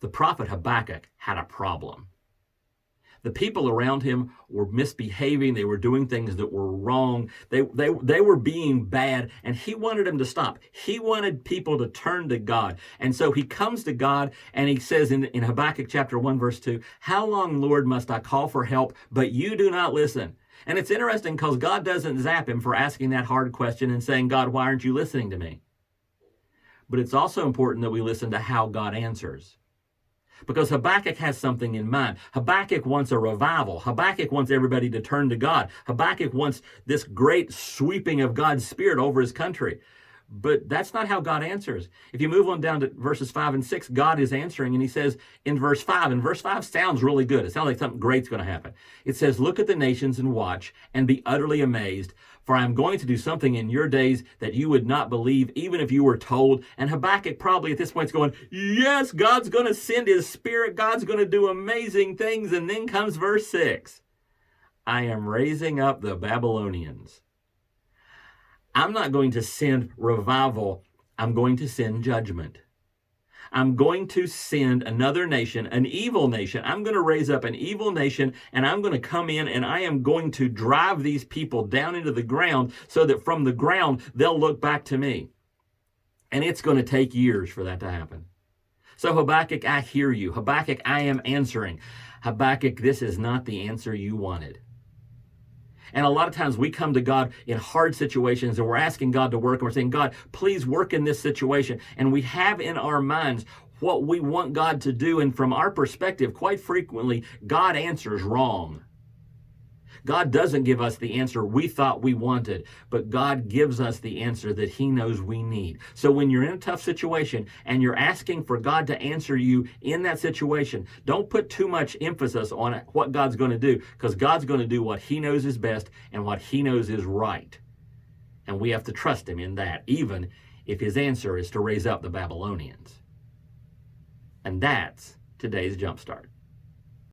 The prophet Habakkuk had a problem. The people around him were misbehaving. They were doing things that were wrong. They were being bad, and he wanted them to stop. He wanted people to turn to God. And so he comes to God, and he says in Habakkuk chapter 1, verse 2, "How long, Lord, must I call for help, but you do not listen?" And it's interesting because God doesn't zap him for asking that hard question and saying, "God, why aren't you listening to me?" But it's also important that we listen to how God answers. Because Habakkuk has something in mind. Habakkuk wants a revival. Habakkuk wants everybody to turn to God. Habakkuk wants this great sweeping of God's Spirit over his country. But that's not how God answers. If you move on down to verses 5 and 6, God is answering, and he says in verse 5, and verse 5 sounds really good. It sounds like something great's going to happen. It says, "Look at the nations and watch, and be utterly amazed, for I am going to do something in your days that you would not believe, even if you were told." And Habakkuk probably at this point is going, yes, God's going to send his Spirit. God's going to do amazing things. And then comes verse 6. "I am raising up the Babylonians." I'm not going to send revival. I'm going to send judgment. I'm going to send another nation, an evil nation. I'm going to raise up an evil nation, and I'm going to come in, and I am going to drive these people down into the ground so that from the ground, they'll look back to me. And it's going to take years for that to happen. So Habakkuk, I hear you. Habakkuk, I am answering. Habakkuk, this is not the answer you wanted. And a lot of times we come to God in hard situations and we're asking God to work and we're saying, "God, please work in this situation." And we have in our minds what we want God to do. And from our perspective, quite frequently, God answers wrong. God doesn't give us the answer we thought we wanted, but God gives us the answer that he knows we need. So when you're in a tough situation and you're asking for God to answer you in that situation, don't put too much emphasis on what God's going to do, because God's going to do what he knows is best and what he knows is right. And we have to trust him in that, even if his answer is to raise up the Babylonians. And that's today's Jumpstart.